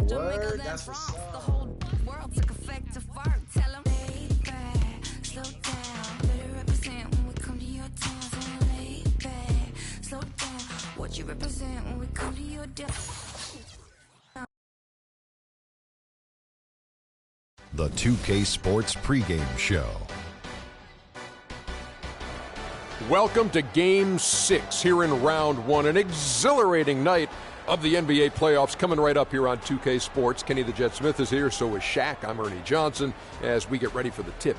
Word, that's what's up. The whole world took effect to fart. Tell 'em, baby, slow down. Better represent when we come to your town. So lay back, slow down. What you represent when we come to your town. The 2K Sports pregame show. Welcome to Game 6 here in Round 1. An exhilarating night of the NBA playoffs coming right up here on 2K Sports. Kenny the Jet Smith is here, so is Shaq. I'm Ernie Johnson as we get ready for the tip.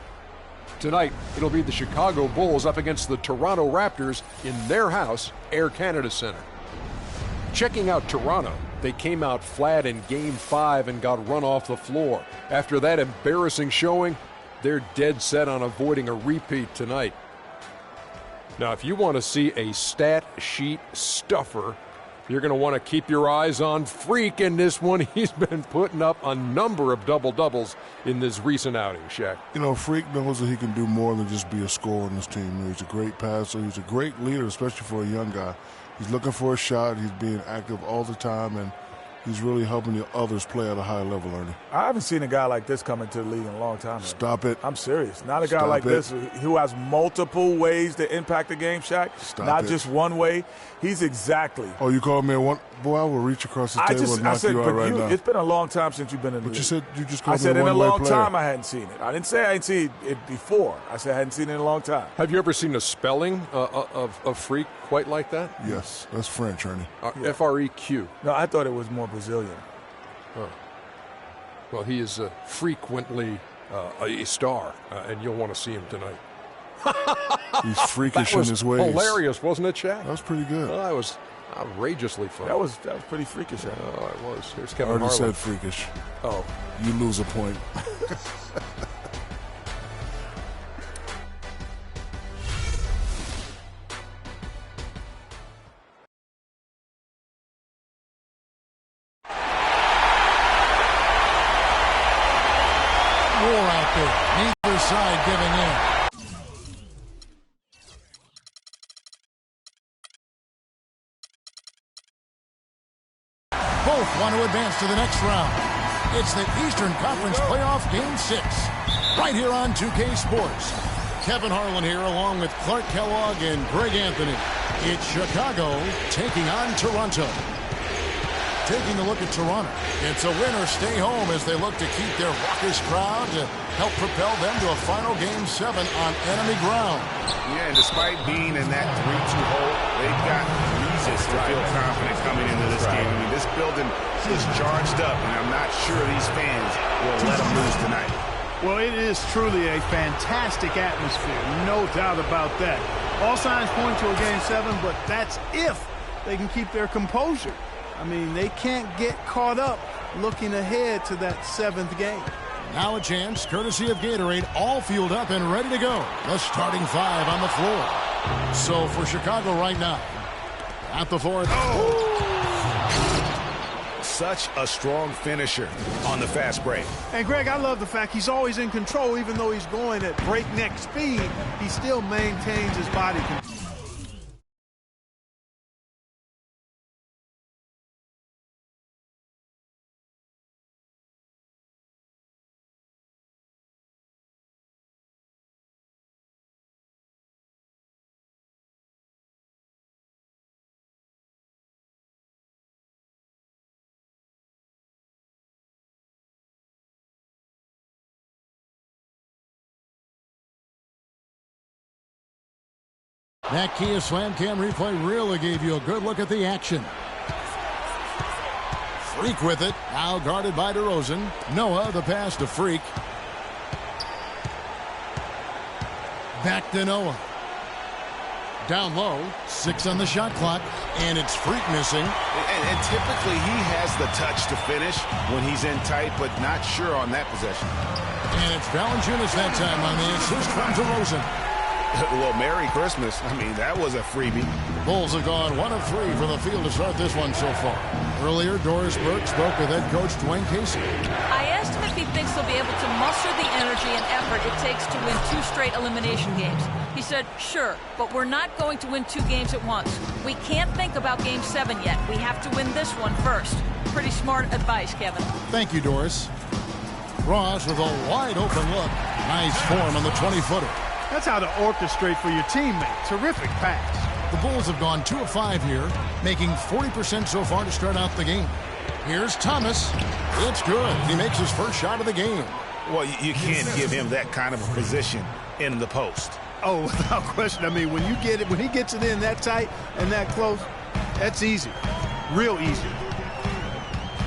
Tonight, it'll be the Chicago Bulls up against the Toronto Raptors in their house, Air Canada Center. Checking out Toronto, they came out flat in Game 5 and got run off the floor. After that embarrassing showing, they're dead set on avoiding a repeat tonight. Now, if you want to see a stat sheet stuffer, you're going to want to keep your eyes on Freak in this one. He's been putting up a number of double-doubles in this recent outing, Shaq. You know, Freak knows that he can do more than just be a scorer on this team. He's a great passer. He's a great leader, especially for a young guy. He's looking for a shot. He's being active all the time, and he's really helping the others play at a high level, Ernie. I haven't seen a guy like this come into the league in a long time. Stop it. I'm serious. Not a guy like this who has multiple ways to impact the game, Shaq. Not just one way. He's exactly. Oh, you called me a one? Boy, I will reach across the table and knock you out right now. It's been a long time since you've been in the league. But you said you just called me a one-way player. I said in a long time I hadn't seen it. I didn't say I hadn't seen it before. I said I hadn't seen it in a long time. Have you ever seen a spelling of Freak quite like that? Yes. That's French, Ernie. F-R-E-Q. No, I thought it was more Brazilian. Oh. Well, he is frequently a star, and you'll want to see him tonight. He's freakish in his ways. Hilarious, wasn't it, Shaq? That was pretty good. Well, that was outrageously fun. That was pretty freakish. Oh, it was. Here's Kevin I already Harlan. said freakish. Oh. You lose a point. War out there. Neither side giving in. Both want to advance to the next round. It's the Eastern Conference Playoff Game 6. Right here on 2K Sports. Kevin Harlan here along with Clark Kellogg and Greg Anthony. It's Chicago taking on Toronto. Taking a look at Toronto. It's a win or stay home as they look to keep their raucous crowd to help propel them to a final Game 7 on enemy ground. Yeah, and despite being in that 3-2 hole, they've got reasons to feel confident coming into this game. I mean, this building is charged up, and I'm not sure these fans will let them lose tonight. Well, it is truly a fantastic atmosphere, no doubt about that. All signs point to a Game 7, but that's if they can keep their composure. I mean, they can't get caught up looking ahead to that 7th game. Now a chance, courtesy of Gatorade, all fueled up and ready to go. The starting 5 on the floor. So for Chicago right now, at the floor. Such a strong finisher on the fast break. And, Greg, I love the fact he's always in control. Even though he's going at breakneck speed, he still maintains his body control. That Kia Slam Cam replay really gave you a good look at the action. Freak with it. Now guarded by DeRozan. Noah, the pass to Freak. Back to Noah. Down low. 6 on the shot clock. And it's Freak missing. And typically he has the touch to finish when he's in tight, but not sure on that possession. And it's Valanciunas that time on the assist from DeRozan. Well, Merry Christmas. I mean, that was a freebie. Bulls have gone 1 of 3 from the field to start this one so far. Earlier, Doris Burke spoke with head coach Dwayne Casey. I asked him if he thinks he'll be able to muster the energy and effort it takes to win 2 straight elimination games. He said, sure, but we're not going to win 2 games at once. We can't think about Game 7 yet. We have to win this one first. Pretty smart advice, Kevin. Thank you, Doris. Ross with a wide-open look. Nice form on the 20-footer. That's how to orchestrate for your teammate. Terrific pass. The Bulls have gone 2 of 5 here, making 40% so far to start out the game. Here's Thomas. It's good. He makes his first shot of the game. Well, you can't give him that kind of a position in the post. Oh, without question. I mean, when he gets it in that tight and that close, that's easy. Real easy.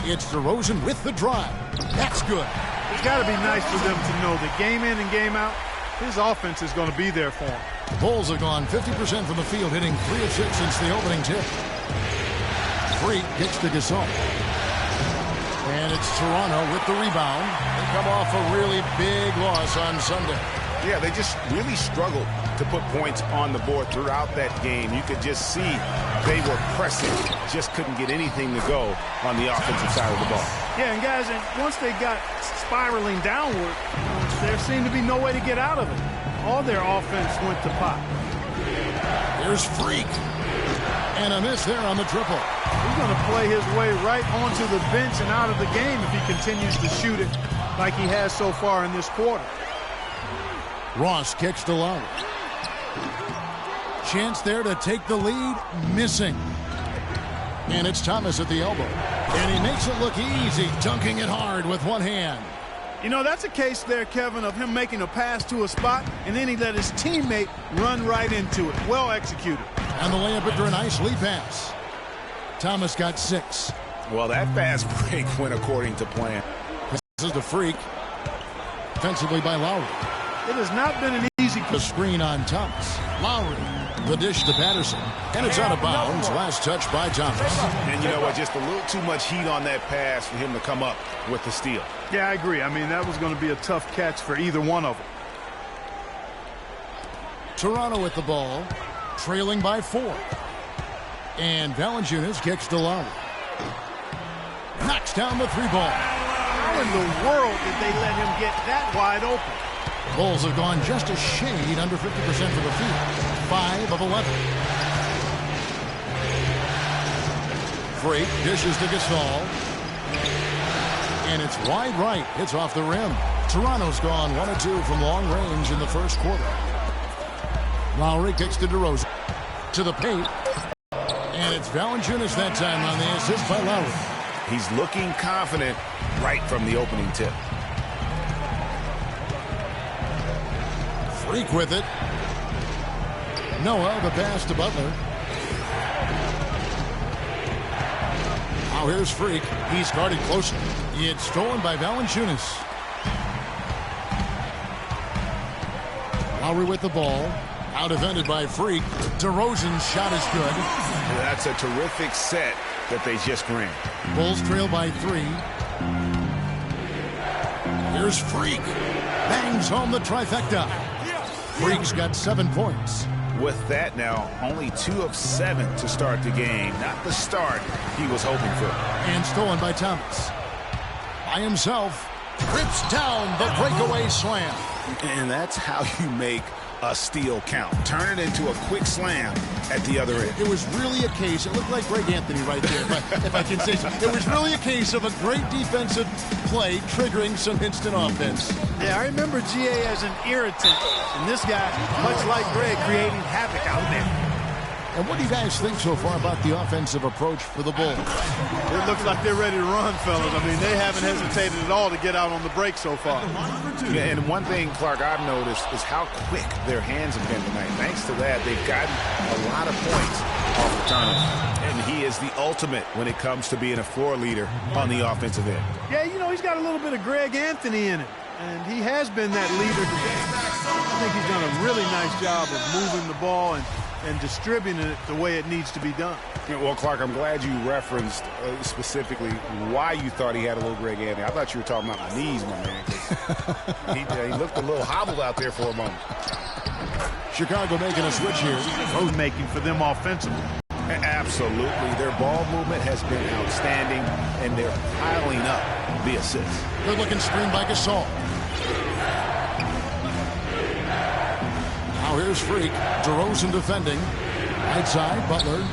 It's DeRozan with the drive. That's good. It's got to be nice for them to know that game in and game out, his offense is going to be there for him. Bulls have gone 50% from the field, hitting 3 of 6 since the opening tip. Freak gets to Gasol. And it's Toronto with the rebound. They come off a really big loss on Sunday. Yeah, they just really struggled to put points on the board throughout that game. You could just see they were pressing, just couldn't get anything to go on the offensive side of the ball. Yeah, and guys, once they got spiraling downward, there seemed to be no way to get out of it. All their offense went to pot. Here's Freak. And a miss there on the triple. He's going to play his way right onto the bench and out of the game if he continues to shoot it like he has so far in this quarter. Ross kicks to Lowry. Chance there to take the lead. Missing. And it's Thomas at the elbow. And he makes it look easy, dunking it hard with one hand. You know, that's a case there, Kevin, of him making a pass to a spot, and then he let his teammate run right into it. Well executed. And the layup after a nice lead pass. Thomas got 6. Well, that fast break went according to plan. This is the Freak. Defensively by Lowry. It has not been an easy... The screen on Thomas. Lowry. The dish to Patterson. And it's out of bounds. Last touch by Thomas. And you know what? Just a little too much heat on that pass for him to come up with the steal. Yeah, I agree. I mean, that was going to be a tough catch for either one of them. Toronto with the ball. Trailing by 4. And Valanciunas kicks to Lowry. Knocks down the 3-ball. How in the world did they let him get that wide open? The Bulls have gone just a shade under 50% from the field. 5 of 11. Freak dishes to Gasol. And it's wide right. Hits off the rim. Toronto's gone 1 of 2 from long range in the first quarter. Lowry kicks to DeRozan. To the paint. And it's Valanciunas that time on the assist by Lowry. He's looking confident right from the opening tip. Freak with it. Noah, the pass to Butler. Now here's Freak. He's guarded closely. It's stolen by Valanciunas. Lowry with the ball. Out defended by Freak. DeRozan's shot is good. That's a terrific set that they just ran. Bulls trail by 3. Here's Freak. Bangs home the trifecta. Freak's got 7 points. With that now, only 2 of 7 to start the game. Not the start he was hoping for. And stolen by Thomas. By himself. Rips down the breakaway slam. And that's how you make a steal count. Turn it into a quick slam at the other end. It was really a case, it looked like Greg Anthony right there, if I can say so. It was really a case of a great defensive play triggering some instant offense. Yeah, I remember GA as an irritant, and this guy, much like Greg, creating havoc out there. And what do you guys think so far about the offensive approach for the Bulls? It looks like they're ready to run, fellas. I mean, they haven't hesitated at all to get out on the break so far. Yeah, and one thing, Clark, I've noticed is how quick their hands have been tonight. Thanks to that, they've gotten a lot of points off the turnover. And he is the ultimate when it comes to being a floor leader on the offensive end. Yeah, you know, he's got a little bit of Greg Anthony in it. And he has been that leader today. I think he's done a really nice job of moving the ball and distributing it the way it needs to be done. Yeah, well, Clark, I'm glad you referenced specifically why you thought he had a little Greg Anthony. I thought you were talking about my knees, my man. He looked a little hobbled out there for a moment. Chicago making a switch here. Road making for them offensively. Absolutely. Their ball movement has been outstanding, and they're piling up the assists. Good-looking screen by Gasol. Now here's Freak. DeRozan defending. Right side, Butler.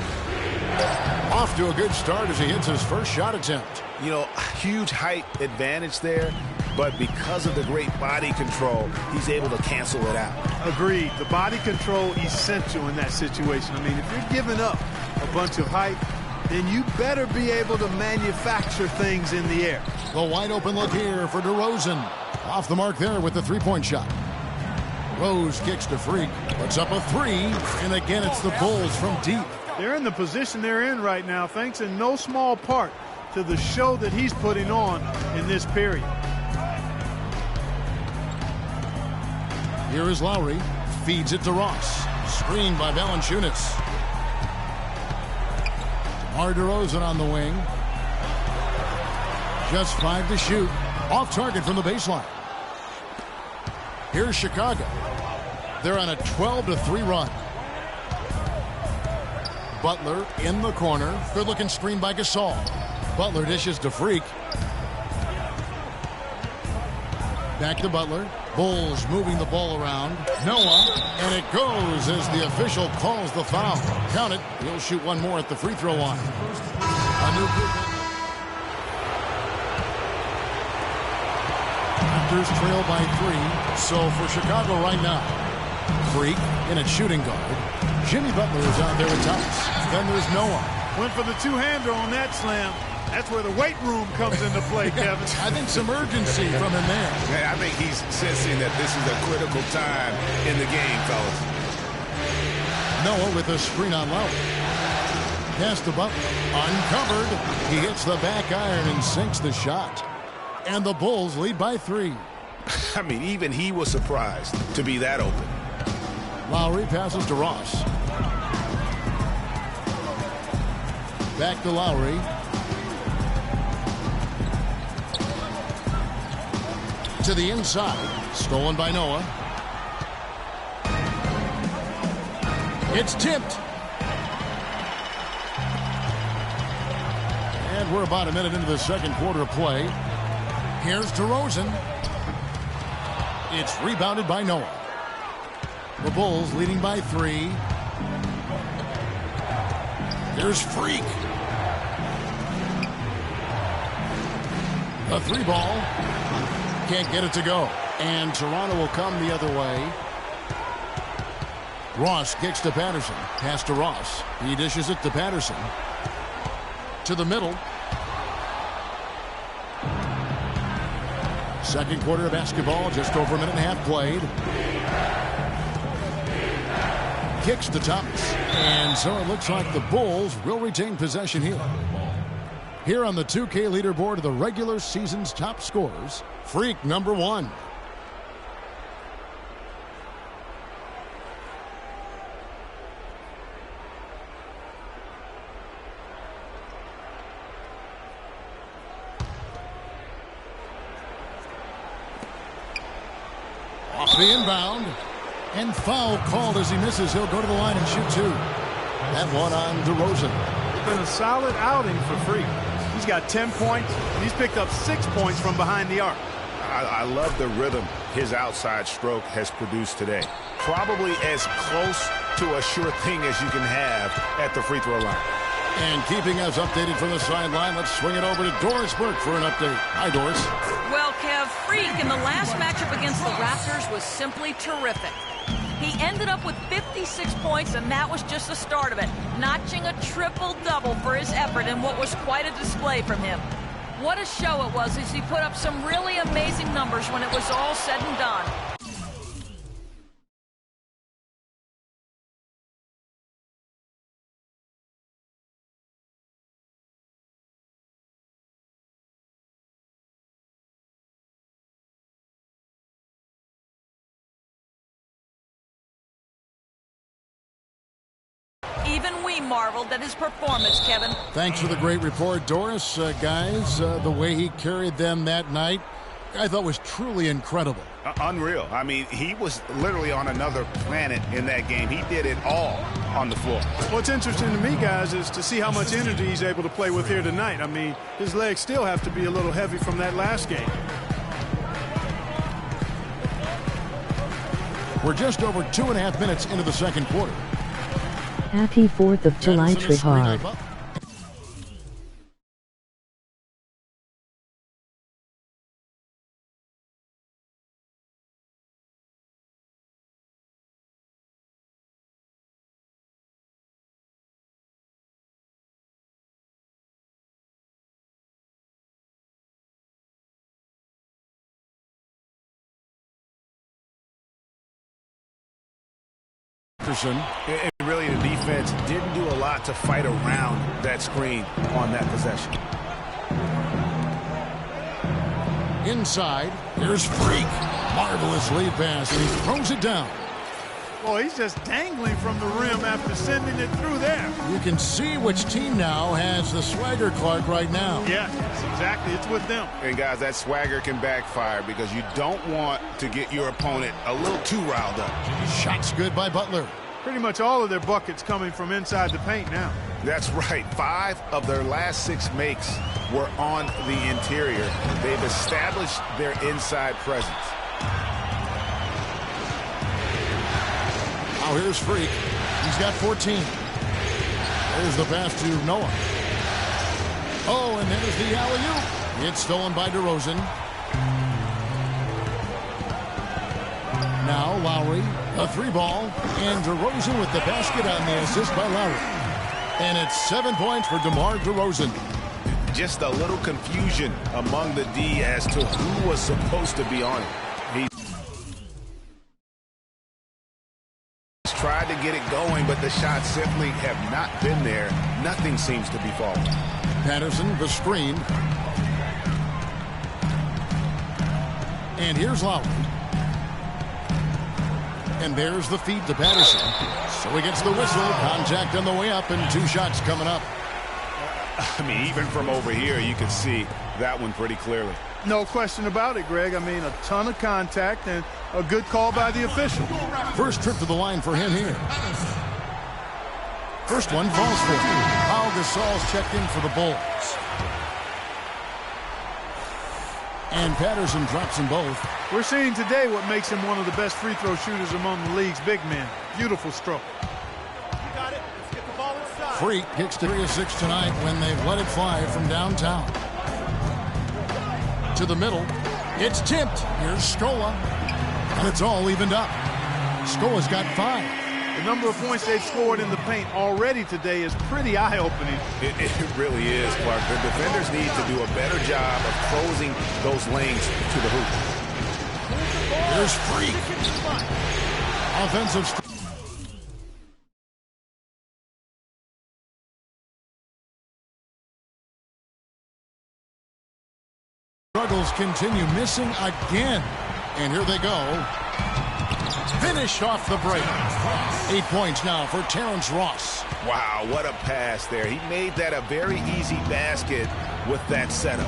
Off to a good start as he hits his first shot attempt. You know, huge height advantage there, but because of the great body control, he's able to cancel it out. Agreed. The body control essential in that situation. I mean, if you're giving up a bunch of height, then you better be able to manufacture things in the air. The wide open look here for DeRozan. Off the mark there with the three-point shot. Rose kicks to Freak. Puts up a three, and again it's the Bulls from deep. They're in the position they're in right now, thanks in no small part to the show that he's putting on in this period. Here is Lowry. Feeds it to Ross. Screened by Valanciunas. DeMar DeRozan on the wing. Just 5 to shoot. Off target from the baseline. Here's Chicago. They're on a 12-3 run. Butler in the corner. Good-looking screen by Gasol. Butler dishes to Freak. Back to Butler. Bulls moving the ball around. Noah, and it goes as the official calls the foul. Count it. He'll shoot one more at the free throw line. A new Raptors trail by 3. So for Chicago right now, Freak in at shooting guard. Jimmy Butler is out there with Thomas. Then there's Noah. Went for the two-hander on that slam. That's where the weight room comes into play, Kevin. I think some urgency from him there. Yeah, I think he's sensing that this is a critical time in the game, fellas. Noah with a screen on Lowry. Pass to Butler. Uncovered. He hits the back iron and sinks the shot. And the Bulls lead by 3. I mean, even he was surprised to be that open. Lowry passes to Ross. Back to Lowry. To the inside. Stolen by Noah. It's tipped. And we're about a minute into the second quarter of play. Here's DeRozan. It's rebounded by Noah. The Bulls leading by 3. Here's Freak. A 3 ball. Can't get it to go. And Toronto will come the other way. Ross kicks to Patterson. Pass to Ross. He dishes it to Patterson. To the middle. Second quarter of basketball. Just over a minute and a half played. Kicks to Thomas. And so it looks like the Bulls will retain possession here. Here on the 2K leaderboard of the regular season's top scorers, Freak number 1. Off the inbound. And foul called as he misses. He'll go to the line and shoot 2. That one on DeRozan. It's been a solid outing for Freak. He's got 10 points. He's picked up 6 points from behind the arc. I love the rhythm his outside stroke has produced today. Probably as close to a sure thing as you can have at the free throw line. And keeping us updated from the sideline, let's swing it over to Doris Burke for an update. Hi, Doris. Well, Kev, Freak in the last matchup against the Raptors was simply terrific. He ended up with 56 points, and that was just the start of it, notching a triple-double for his effort in what was quite a display from him. What a show it was as he put up some really amazing numbers when it was all said and done. Even we marveled at his performance, Kevin. Thanks for the great report, Doris. Guys, the way he carried them that night, I thought was truly incredible. Unreal. I mean, he was literally on another planet in that game. He did it all on the floor. What's interesting to me, guys, is to see how much energy he's able to play with here tonight. I mean, his legs still have to be a little heavy from that last game. We're just over 2.5 minutes into the second quarter. Happy 4th of July, Trihard. And really, the defense didn't do a lot to fight around that screen on that possession. Inside, here's Freak. Marvelous lead pass, and he throws it down. Well, he's just dangling from the rim after sending it through there. You can see which team now has the swagger, Clark, right now. Yeah, exactly. It's with them. And, guys, that swagger can backfire because you don't want to get your opponent a little too riled up. Shots good by Butler. Pretty much all of their buckets coming from inside the paint now. That's right. 5 of their last 6 makes were on the interior. They've established their inside presence. Now here's Freak. He's got 14. There's the pass to Noah. Oh, and there's the alley-oop. It's stolen by DeRozan. Now Lowry, a 3-ball, and DeRozan with the basket on the assist by Lowry. And it's 7 points for DeMar DeRozan. Just a little confusion among the D as to who was supposed to be on it. He's tried to get it going, but the shots simply have not been there. Nothing seems to be falling. Patterson, the screen. And here's Lowry. And there's the feed to Patterson. So he gets the whistle. Contact on the way up, and 2 shots coming up. I mean, even from over here, you can see that one pretty clearly. No question about it, Greg. I mean, a ton of contact and a good call by the official. First trip to the line for him here. First one falls for him. Pau Gasol's checked in for the Bulls. And Patterson drops them both. We're seeing today what makes him one of the best free throw shooters among the league's big men. Beautiful stroke. You got it. Let's get the ball inside. Freak kicks 3 of 6 tonight when they've let it fly from downtown. To the middle. It's tipped. Here's Scola. And it's all evened up. Scola's got 5. The number of points they've scored in the paint already today is pretty eye-opening. It really is, Clark. The defenders need to do a better job of closing those lanes to the hoop. There's Freak. Offensive. Struggles continue, missing again. And here they go. Finish off the break. 8 points now for Terrence Ross. Wow, what a pass there. He made that a very easy basket with that setup.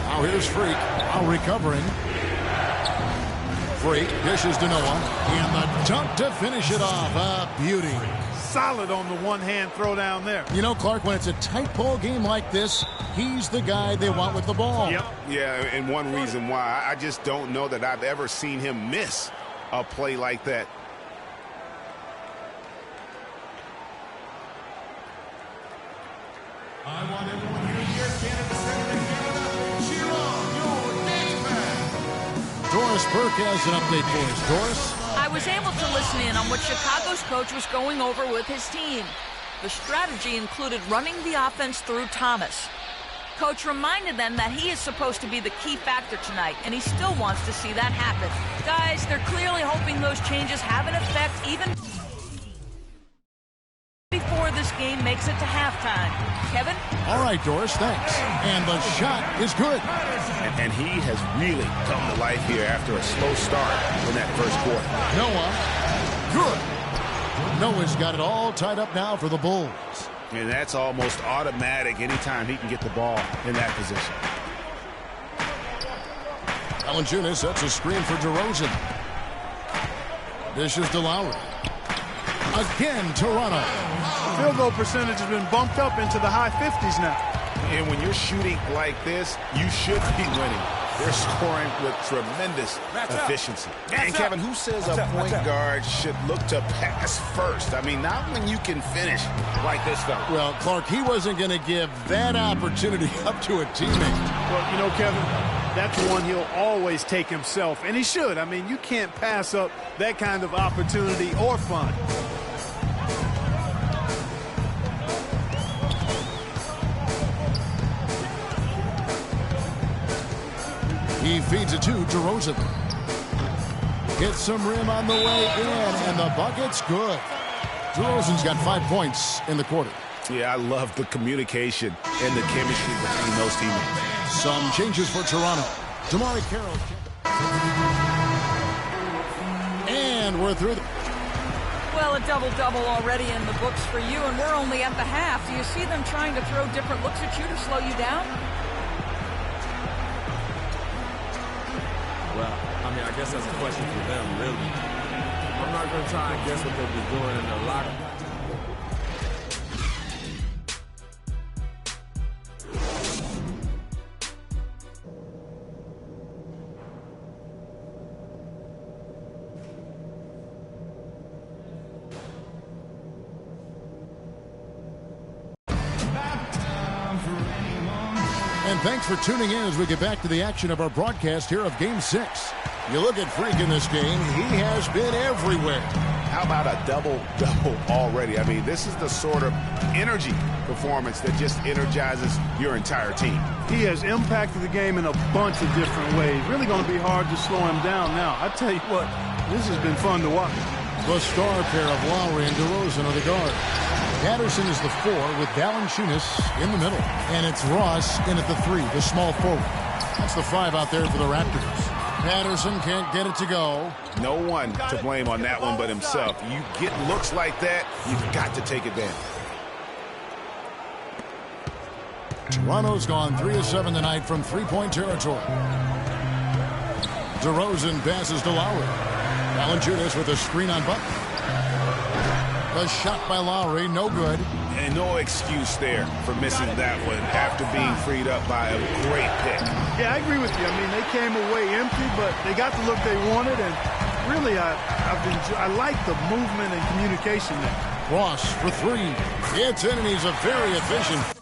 Now here's Freak. Now recovering. Freak dishes to Noah. And the dunk to finish it off. A beauty. Solid on the one-hand throw down there. You know, Clark, when it's a tight ball game like this, he's the guy they want with the ball. Yep. Yeah, and one reason why, I just don't know that I've ever seen him miss a play like that. I want everyone here in Canada Center in Canada. Cheer on your dance band. Doris Burke has an update for us. Doris? I was able to listen in on what Chicago's coach was going over with his team. The strategy included running the offense through Thomas. Coach reminded them that he is supposed to be the key factor tonight, and he still wants to see that happen. Guys, they're clearly hoping those changes have an effect even before this game makes it to halftime. Kevin? All right, Doris, thanks. And the shot is good. And he has really come to life here after a slow start in that first quarter. Noah, good. Noah's got it all tied up now for the Bulls. And that's almost automatic anytime he can get the ball in that position. Valanciunas sets a screen for DeRozan. Dishes to Lowry. Again, Toronto. Field goal percentage has been bumped up into the high 50s now. And when you're shooting like this, you should be winning. They're scoring with tremendous efficiency. And Kevin, who says a point guard should look to pass first? I mean, not when you can finish like this, though. Well, Clark, he wasn't going to give that opportunity up to a teammate. Well, you know, Kevin, that's one he'll always take himself, and he should. I mean, you can't pass up that kind of opportunity or fun. He feeds it to DeRozan. Gets some rim on the way in, and the bucket's good. DeRozan's got 5 points in the quarter. Yeah, I love the communication and the chemistry between those teammates. Some changes for Toronto. Damari Carroll. And we're through. Well, a double-double already in the books for you, and we're only at the half. Do you see them trying to throw different looks at you to slow you down? Well, I mean, I guess that's a question for them, really. I'm not going to try and guess what they'll be doing in the locker room. And thanks for tuning in as we get back to the action of our broadcast here of Game 6. You look at Freak in this game, he has been everywhere. How about a double-double already? I mean, this is the sort of energy performance that just energizes your entire team. He has impacted the game in a bunch of different ways. Really going to be hard to slow him down now. I tell you what, this has been fun to watch. The star pair of Lowry and DeRozan are the guard. Patterson is the 4 with Valanciunas in the middle. And it's Ross in at the 3, the small forward. That's the 5 out there for the Raptors. Patterson can't get it to go. No one to blame on that one but himself. You get looks like that, you've got to take advantage. Toronto's gone 3 of 7 tonight from three-point territory. DeRozan passes to Lowry. Valanciunas with a screen on Butler. A shot by Lowry, no good. And no excuse there for missing that one after being freed up by a great pick. Yeah, I agree with you. I mean, they came away empty, but they got the look they wanted, and really, I like the movement and communication there. Ross for 3. It's in, and he's a very efficient.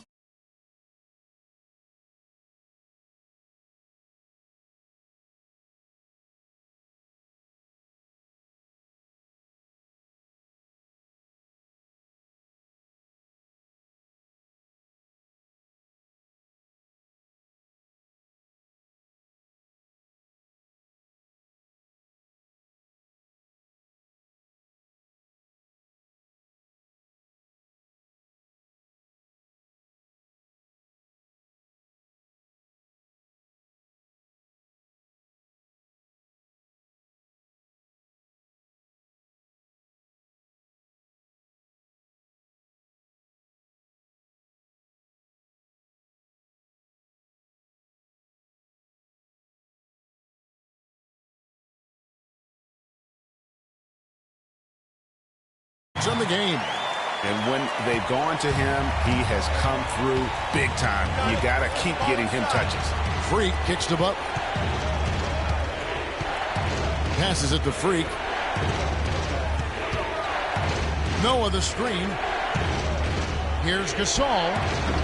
In the game. And when they've gone to him, he has come through big time. You got to keep getting him touches. Freak kicks to Butler. Passes it to Freak. Noah the screen. Here's Gasol.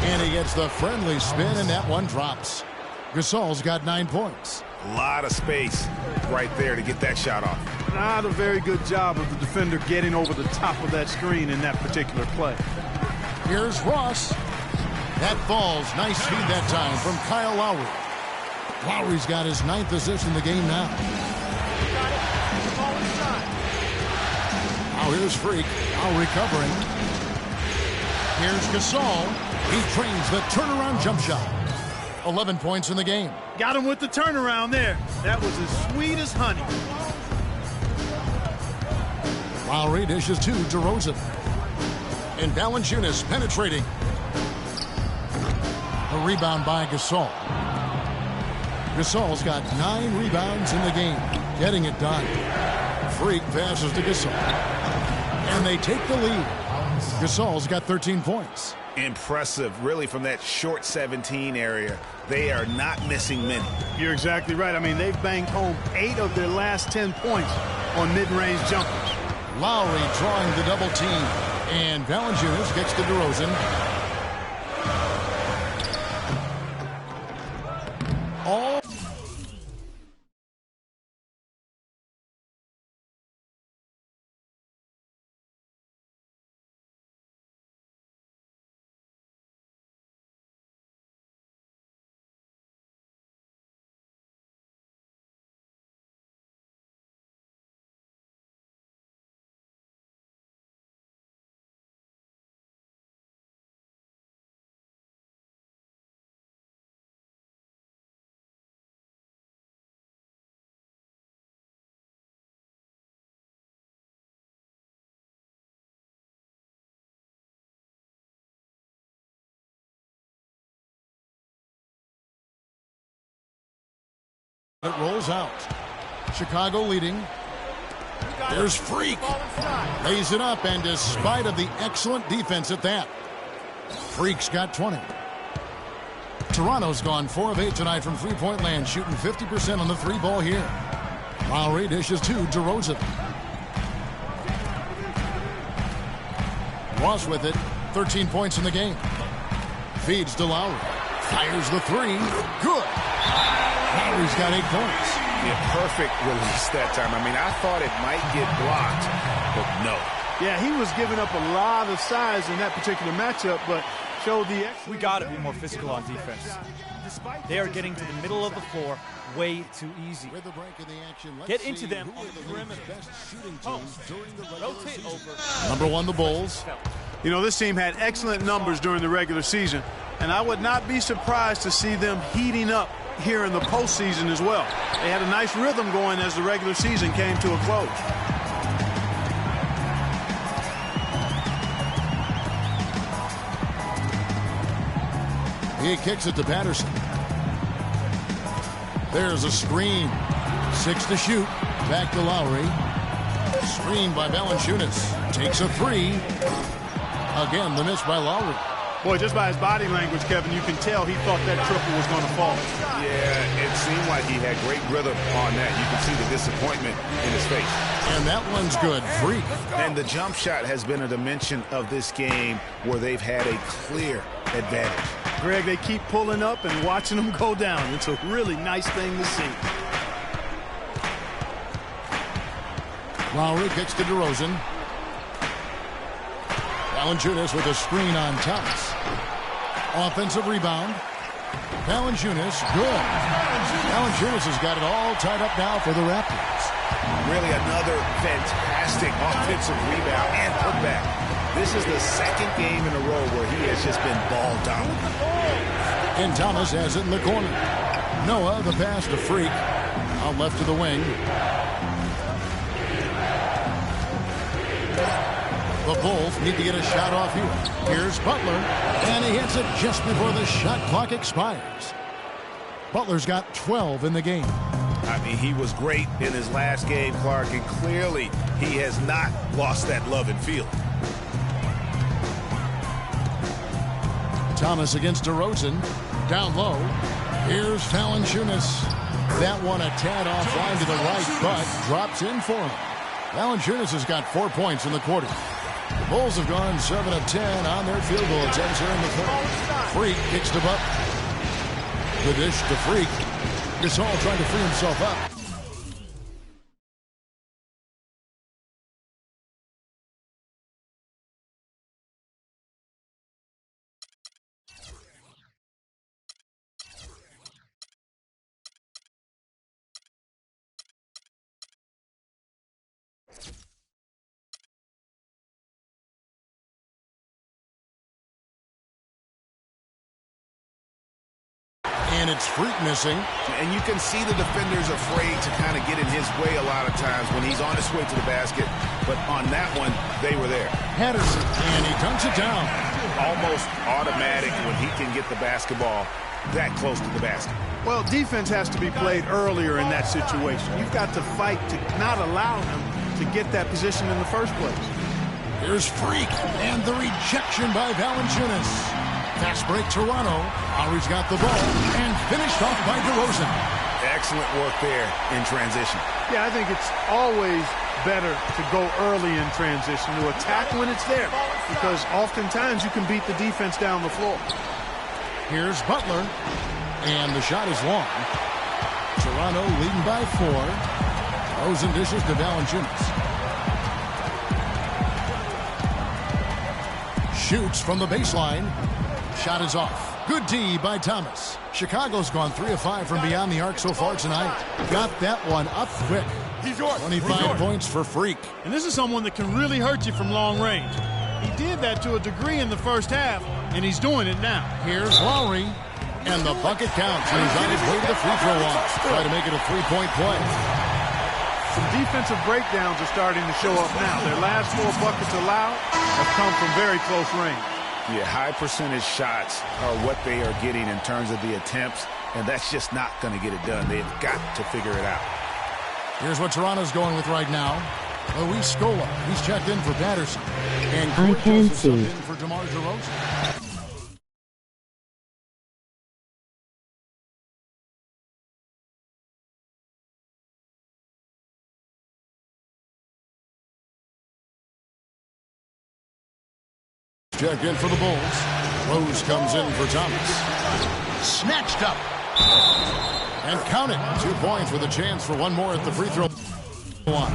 And he gets the friendly spin, and that one drops. Gasol's got 9 points. A lot of space right there to get that shot off. Not a very good job of the defender getting over the top of that screen in that particular play. Here's Ross. That falls. Nice feed that time from Kyle Lowry. Lowry's got his 9th assist in the game now. Now here's Freak. Now recovering. Here's Gasol. He trains the turnaround jump shot. 11 points in the game. Got him with the turnaround there. That was as sweet as honey. Lowry dishes to DeRozan. And Valanciunas penetrating. A rebound by Gasol. Gasol's got 9 rebounds in the game. Getting it done. Freak passes to Gasol. And they take the lead. Gasol's got 13 points. Impressive, really, from that short 17 area. They are not missing many. You're exactly right. I mean, they've banged home 8 of their last 10 points on mid-range jumpers. Lowry drawing the double team. And Valanciunas gets to DeRozan. All it rolls out. Chicago leading. There's Freak. Lays it up, and despite of the excellent defense at that, Freak's got 20. Toronto's gone 4 of 8 tonight from three-point land, shooting 50% on the 3-ball here. Lowry dishes to DeRozan. Ross with it, 13 points in the game. Feeds to Lowry. Fires the 3. Good. Lowry's got 8 points. Yeah, perfect release that time. I mean, I thought it might get blocked, but no. Yeah, he was giving up a lot of size in that particular matchup, but showed the... We got to be more physical on defense. They are getting to the middle of the floor way too easy. With the break in the action, get into them on the perimeter. Rotate over. Number 1, the Bulls. You know, this team had excellent numbers during the regular season, and I would not be surprised to see them heating up here in the postseason as well. They had a nice rhythm going as the regular season came to a close. He kicks it to Patterson. There's a screen. 6 to shoot. Back to Lowry. Screen by Valanciunas. Takes a 3. Again, the miss by Lowry. Boy, just by his body language, Kevin, you can tell he thought that triple was going to fall. Yeah, it seemed like he had great rhythm on that. You can see the disappointment in his face. And that one's good. Freak. And the jump shot has been a dimension of this game where they've had a clear advantage. Greg, they keep pulling up and watching them go down. It's a really nice thing to see. Lowry kicks to DeRozan. Valanciunas with a screen on Thomas. Offensive rebound. Valanciunas, good. Valanciunas has got it all tied up now for the Raptors. Really another fantastic offensive rebound and putback. This is the second game in a row where he has just been ball dominant. And Thomas has it in the corner. Noah, the pass to Freak. Out left to the wing. The Bulls need to get a shot off here. Here's Butler, and he hits it just before the shot clock expires. Butler's got 12 in the game. I mean, he was great in his last game, Clark, and clearly he has not lost that love and feel. Thomas against DeRozan. Down low. Here's Valanciunas. That one a tad offline to the right, but drops in for him. Valanciunas has got 4 points in the quarter. The Bulls have gone 7 of 10 on their field goal attempts here in the third. Freak kicks to Butler. The dish to Freak. Gasol trying to free himself up. And it's Freak missing. And you can see the defender's afraid to kind of get in his way a lot of times when he's on his way to the basket. But on that one, they were there. Patterson, and he dunks it down. Almost automatic when he can get the basketball that close to the basket. Well, defense has to be played earlier in that situation. You've got to fight to not allow him to get that position in the first place. Here's Freak, and the rejection by Valanciunas. Fast break Toronto. Lowry's got the ball, and finished off by DeRozan. Excellent work there in transition. Yeah, I think it's always better to go early in transition, to attack when it's there, because oftentimes you can beat the defense down the floor. Here's Butler, and the shot is long. Toronto leading by 4. DeRozan dishes to Valanciunas. Shoots from the baseline. Shot is off. Good D by Thomas. Chicago's gone 3 of 5 from beyond the arc so far tonight. Got that one up quick. 25 points for Freak. And this is someone that can really hurt you from long range. He did that to a degree in the first half, and he's doing it now. Here's Lowry, and the bucket counts. And he's on his way to the free throw line. Try to make it a 3-point play. Some defensive breakdowns are starting to show up now. Their last 4 buckets allowed have come from very close range. Yeah, high percentage shots are what they are getting in terms of the attempts, and that's just not going to get it done. They've got to figure it out. Here's what Toronto's going with right now. Luis Scola, he's checked in for Patterson. And I can see. In for DeMar DeRozan. Check in for the Bulls. Rose comes in for Thomas. Snatched up. And count it. 2 points with a chance for one more at the free throw line.